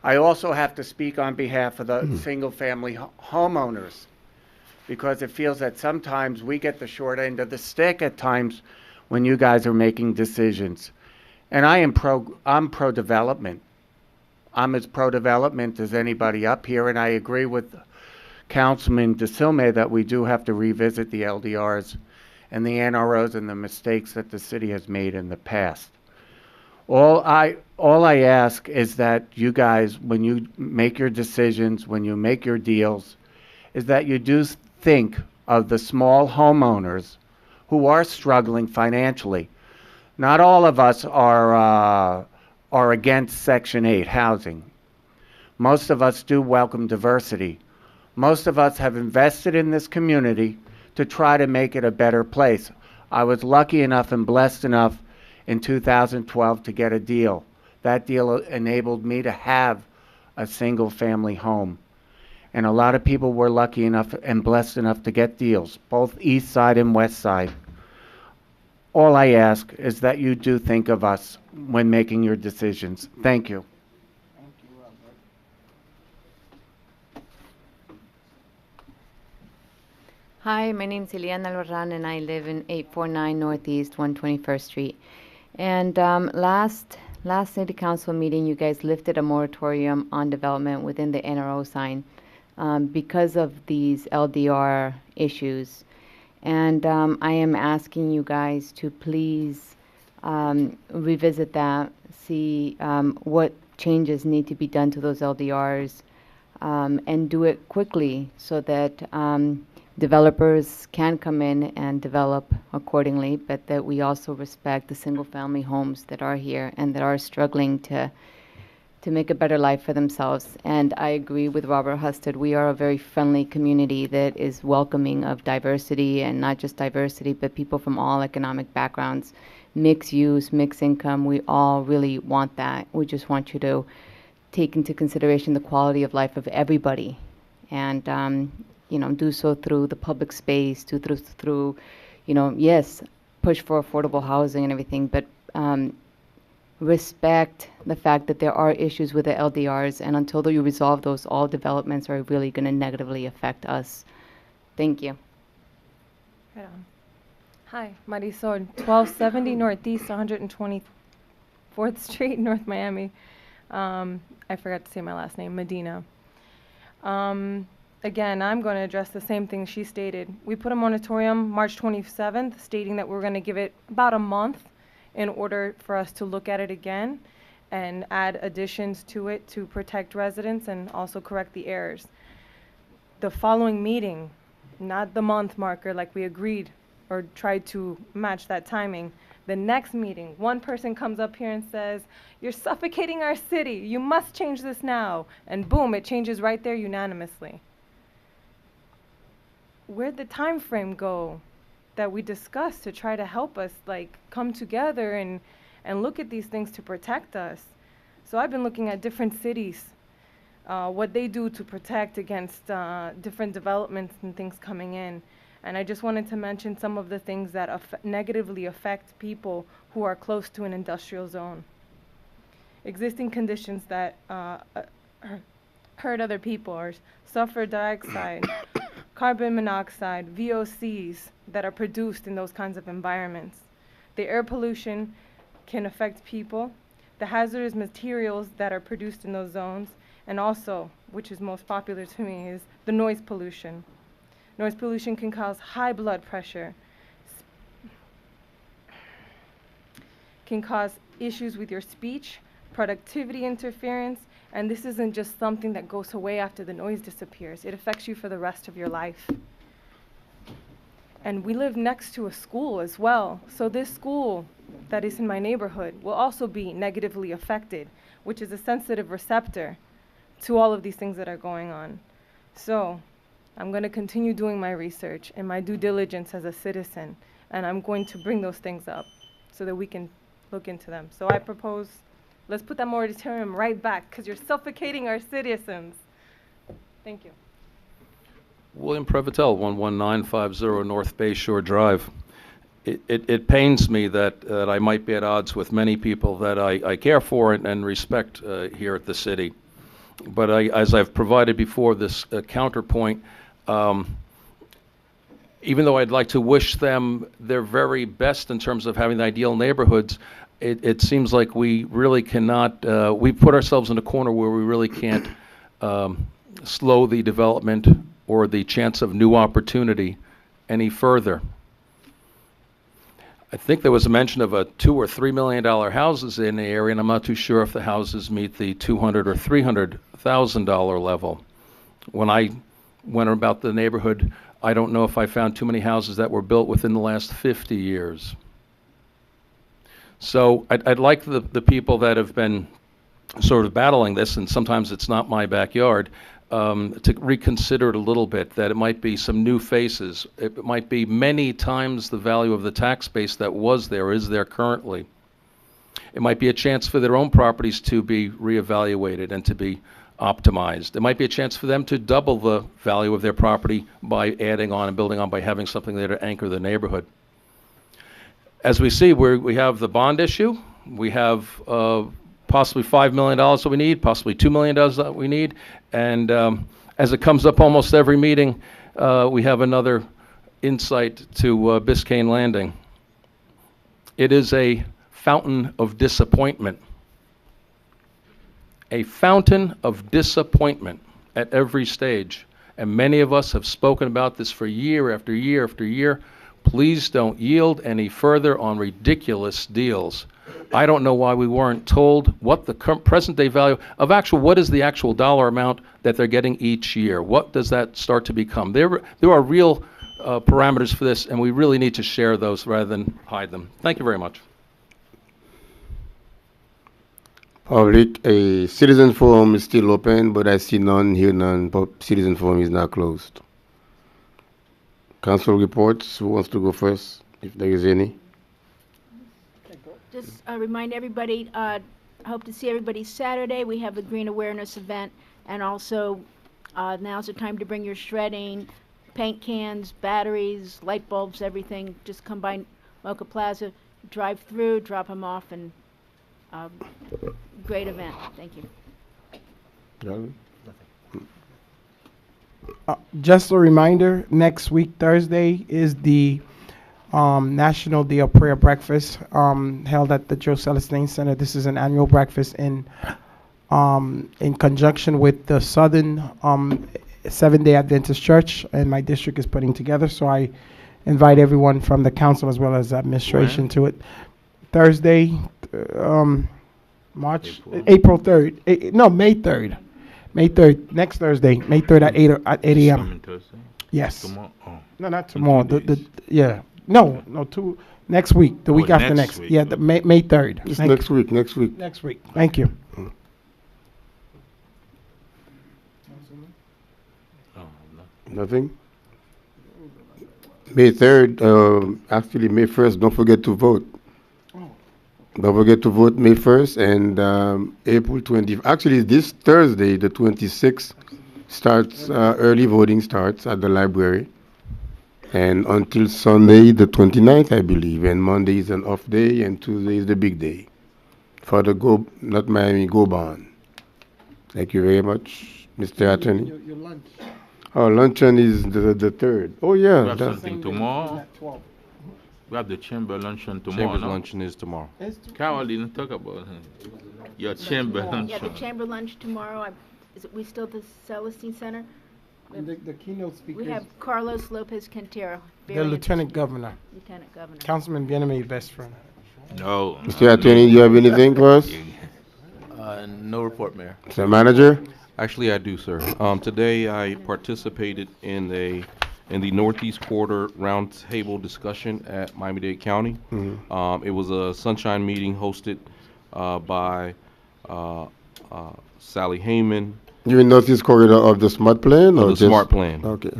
I also have to speak on behalf of the single-family homeowners, because it feels that sometimes we get the short end of the stick at times when you guys are making decisions. And I'm pro-development. I'm as pro-development as anybody up here, and I agree with Councilman DeSilme that we do have to revisit the LDRs and the NROs and the mistakes that the city has made in the past. All I ask is that you guys, when you make your decisions, when you make your deals, is that you do think of the small homeowners who are struggling financially. Not all of us are against Section 8 housing. Most of us do welcome diversity. Most of us have invested in this community to try to make it a better place. I was lucky enough and blessed enough in 2012 to get a deal. That deal enabled me to have a single-family home. And a lot of people were lucky enough and blessed enough to get deals, both east side and west side. All I ask is that you do think of us when making your decisions. Thank you. Hi, my name's Eliana Alvarran, and I live in 849 Northeast 121st Street. And last City Council meeting, you guys lifted a moratorium on development within the NRO sign because of these LDR issues. And I am asking you guys to please revisit that, see what changes need to be done to those LDRs, and do it quickly so that developers can come in and develop accordingly, but that we also respect the single-family homes that are here and that are struggling to make a better life for themselves. And I agree with Robert Husted. We are a very friendly community that is welcoming of diversity, and not just diversity, but people from all economic backgrounds, mixed use, mixed income. We all really want that. We just want you to take into consideration the quality of life of everybody, and do so through the public space, through yes, push for affordable housing and everything, but respect the fact that there are issues with the LDRs, and until you resolve those, all developments are really going to negatively affect us. Thank you. Right on. Hi, Marisol, 1270 Northeast 124th Street, North Miami. I forgot to say my last name, Medina. Again, I'm going to address the same thing she stated. We put a moratorium March 27th, stating that we're going to give it about a month in order for us to look at it again and add additions to it to protect residents and also correct the errors. The following meeting, not the month marker like we agreed or tried to match that timing, the next meeting, one person comes up here and says, "You're suffocating our city. You must change this now." And boom, it changes right there unanimously. Where'd the time frame go that we discussed to try to help us come together and look at these things to protect us? So I've been looking at different cities, what they do to protect against different developments and things coming in. And I just wanted to mention some of the things that negatively affect people who are close to an industrial zone. Existing conditions that hurt other people are sulfur dioxide, carbon monoxide, VOCs that are produced in those kinds of environments. The air pollution can affect people, the hazardous materials that are produced in those zones, and also, which is most popular to me, is the noise pollution. Noise pollution can cause high blood pressure, can cause issues with your speech, productivity interference, and this isn't just something that goes away after the noise disappears. It affects you for the rest of your life. And we live next to a school as well. So this school that is in my neighborhood will also be negatively affected, which is a sensitive receptor to all of these things that are going on. So I'm going to continue doing my research and my due diligence as a citizen, and I'm going to bring those things up so that we can look into them. So I propose, let's put that moratorium right back, because you're suffocating our citizens. Thank you. William Prevotel, 11950 North Bay Shore Drive. It pains me that I might be at odds with many people that I care for and respect here at the city. But as I've provided before, this counterpoint, even though I'd like to wish them their very best in terms of having the ideal neighborhoods, it seems like we really cannot, we put ourselves in a corner where we really can't slow the development or the chance of new opportunity any further. I think there was a mention of $2 or $3 million houses in the area, and I'm not too sure if the houses meet the $200,000 or $300,000 level. When I went about the neighborhood, I don't know if I found too many houses that were built within the last 50 years. So I'd like the people that have been sort of battling this, and sometimes it's not my backyard, to reconsider it a little bit, that it might be some new faces. It might be many times the value of the tax base that was there, is there currently. It might be a chance for their own properties to be reevaluated and to be optimized. It might be a chance for them to double the value of their property by adding on and building on by having something there to anchor the neighborhood. As we see, we have the bond issue. We have possibly $5 million that we need, possibly $2 million that we need. And as it comes up almost every meeting, we have another insight to Biscayne Landing. It is a fountain of disappointment. A fountain of disappointment at every stage. And many of us have spoken about this for year after year after year. Please don't yield any further on ridiculous deals. I don't know why we weren't told what the present day value of what is the actual dollar amount that they're getting each year. What does that start to become? There are real parameters for this, and we really need to share those rather than hide them. Thank you very much. Public, a citizen forum is still open, but I see none, hear none. Citizen forum is now closed. Council reports, who wants to go first, if there is any? Just remind everybody, I hope to see everybody Saturday. We have a green awareness event, and also now's the time to bring your shredding, paint cans, batteries, light bulbs, everything. Just come by Mocha Plaza, drive through, drop them off, and great event. Thank you. Just a reminder, next week, Thursday, is the National Day of Prayer Breakfast held at the Joe Celestine Center. This is an annual breakfast in conjunction with the Southern Seventh-day Adventist Church, and my district is putting together. So I invite everyone from the council as well as administration to it. Thursday, April 3rd. No, May 3rd. May 3rd, next Thursday, May 3rd at 8 a.m. Yes. Tomorrow? Oh. No, not tomorrow. Next week, the week after next. Week. Yeah, the May 3rd. It's next week. Next week. Thank you. Nothing? May 3rd, actually May 1st, don't forget to vote. Don't forget to vote May 1st and April 20th. Actually, this Thursday, the 26th, starts, early voting starts at the library. And until Sunday, the 29th, I believe. And Monday is an off day and Tuesday is the big day. For the Not Miami, Go Bond. Thank you very much, Mr. Attorney. Your lunch. Oh, luncheon is the 3rd. Oh, yeah. We have something tomorrow. We have the chamber luncheon tomorrow. Chamber's no? luncheon is tomorrow. Carol didn't talk about your chamber luncheon. Yeah, the chamber lunch tomorrow. Is it we still at the Celestine Center? The keynote speakers. We have Carlos Lopez Quintero. The Lieutenant Governor. Lieutenant Governor. Councilman Bien-Aimé, best friend. No. Mr. Attorney, do you have anything for us? No report, Mayor. Mr. Manager? Actually, I do, sir. Today, I participated in the Northeast Quarter Roundtable discussion at Miami-Dade County. Mm-hmm. It was a sunshine meeting hosted by Sally Heyman. You in Northeast Corridor of the SMART plan? Or The SMART plan. Okay.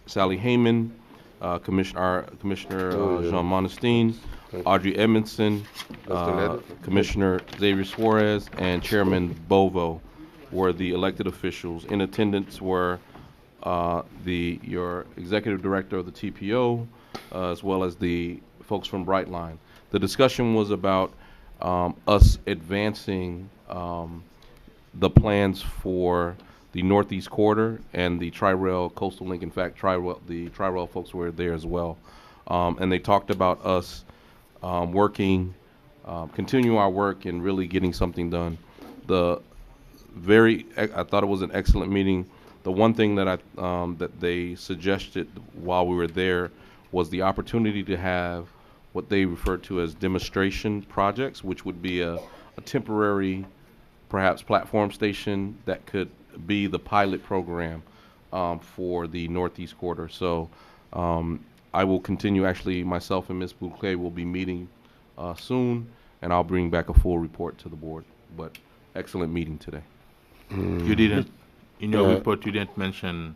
Sally Heyman, Commissioner Jean Monestine, Audrey Edmondson, Commissioner Xavier Suarez, and Chairman Bovo were the elected officials. In attendance were your executive director of the TPO, as well as the folks from Brightline. The discussion was about us advancing the plans for the Northeast Corridor and the Tri-Rail Coastal Link. In fact, the Tri-Rail folks were there as well. And they talked about us continue our work and really getting something done. I thought it was an excellent meeting. The one thing that that they suggested while we were there was the opportunity to have what they referred to as demonstration projects, which would be a temporary, perhaps platform station that could be the pilot program for the Northeast Corridor. So I will continue, actually, myself and Ms. Bouclet will be meeting soon, and I'll bring back a full report to the board. But excellent meeting today. You didn't, in your report, you didn't mention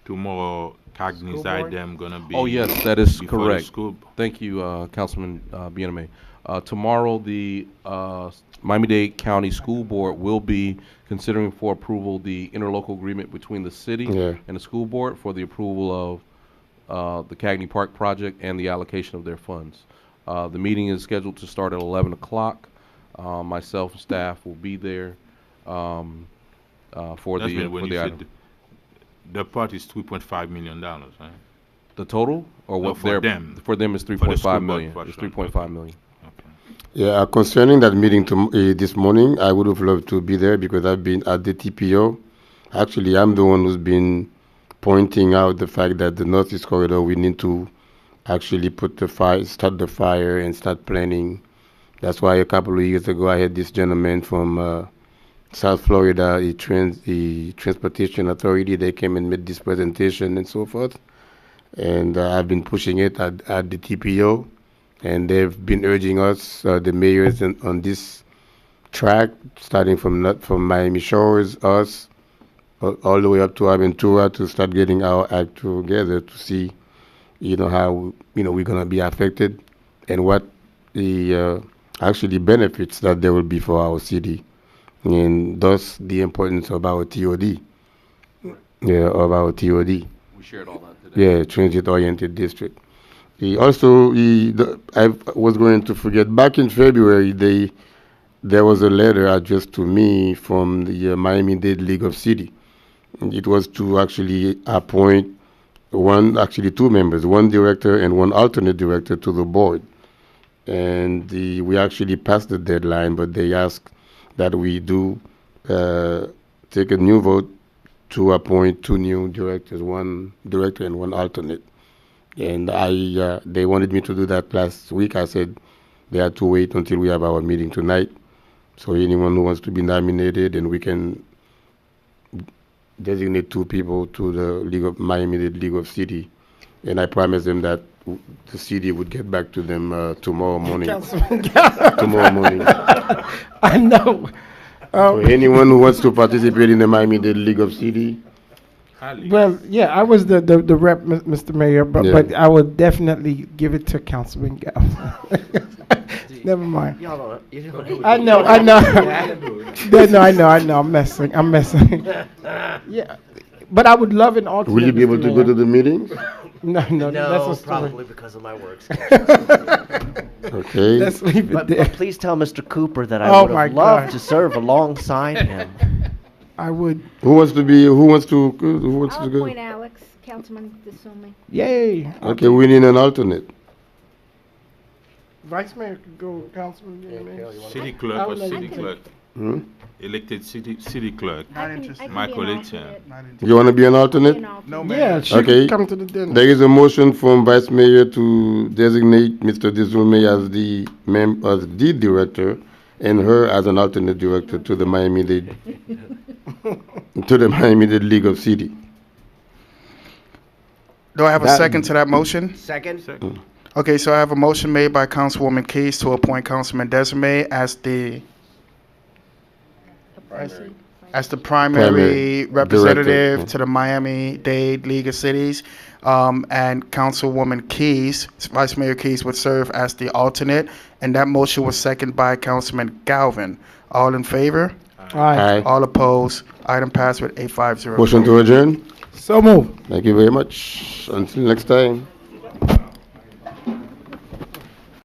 tomorrow Cagney's board? item gonna be? Oh, yes, that is before the correct. school? Thank you, Councilman Bieneme. Tomorrow, the Miami-Dade County School Board will be considering for approval the interlocal agreement between the city Yeah. and the school board for the approval of the Cagney Park project and the allocation of their funds. The meeting is scheduled to start at 11 o'clock. Myself and staff will be there for That's the when for you the said item. the part is $3.5 million, right? The total, or No, what for their them. for them is For the school 3.5 board million. It's portion. 3.5 million. Yeah, concerning that meeting this morning, I would have loved to be there because I've been at the TPO. Actually, I'm the one who's been pointing out the fact that the Northeast Corridor, we need to actually put the fire, start the fire and start planning. That's why a couple of years ago, I had this gentleman from South Florida, the Transportation Authority. They came and made this presentation and so forth. And I've been pushing it at the TPO. And they've been urging us, the mayors, on this track, starting from Miami Shores, us, all the way up to Aventura, to start getting our act together to see, how we're gonna be affected, and what the actually benefits that there will be for our city, and thus the importance of our TOD. Yeah, of our TOD. We shared all that today. Yeah, transit-oriented district. I was going to forget, back in February, there was a letter addressed to me from the Miami-Dade League of City. It was to actually appoint two members, one director and one alternate director to the board. And we actually passed the deadline, but they asked that we do take a new vote to appoint two new directors, one director and one alternate. And they wanted me to do that last week. I said they had to wait until we have our meeting tonight. So anyone who wants to be nominated, and we can designate two people to the Miami-Dade League of City. And I promised them that the city would get back to them tomorrow morning. Tomorrow morning. I know. So anyone who wants to participate in the Miami-Dade League of City. Well, yeah, I was the rep, Mr. Mayor, but Yeah. but I would definitely give it to Councilman Galvin. Never mind. Y'all don't, you don't I know. No, I know. I'm messing. Yeah, but I would love an alternate. Will you be able Mr. to go Mayor. to the meetings? No, No, that's a story. probably because of my work schedule. Okay. Let's leave it But there. please tell Mr. Cooper that I Oh would my have loved God. to serve alongside him. I would. Who wants to I'll go? appoint Alex, Councilman DeSome. Yay. Okay, we need an alternate. Vice Mayor could go, Councilman. City I clerk or would like city to- clerk? Hmm? Elected city clerk. Not interested. Michael Etienne. You want to be an alternate? No, Yeah, man. she Okay. could come to the dinner. There is a motion from Vice Mayor to designate Mr. Dezume as the director, and her as an alternate director to the Miami-Dade League of City. Do I have a That- second to that motion? Second? Okay, so I have a motion made by Councilwoman Keys to appoint Councilman Desiree as the primary representative director. to the Miami-Dade League of Cities. And Councilwoman Keys, Vice Mayor Keys, would serve as the alternate. And that motion was seconded by Councilman Galvin. All in favor? Aye. All opposed? Item passed with 850. Motion to adjourn. So move. Thank you very much. Until next time.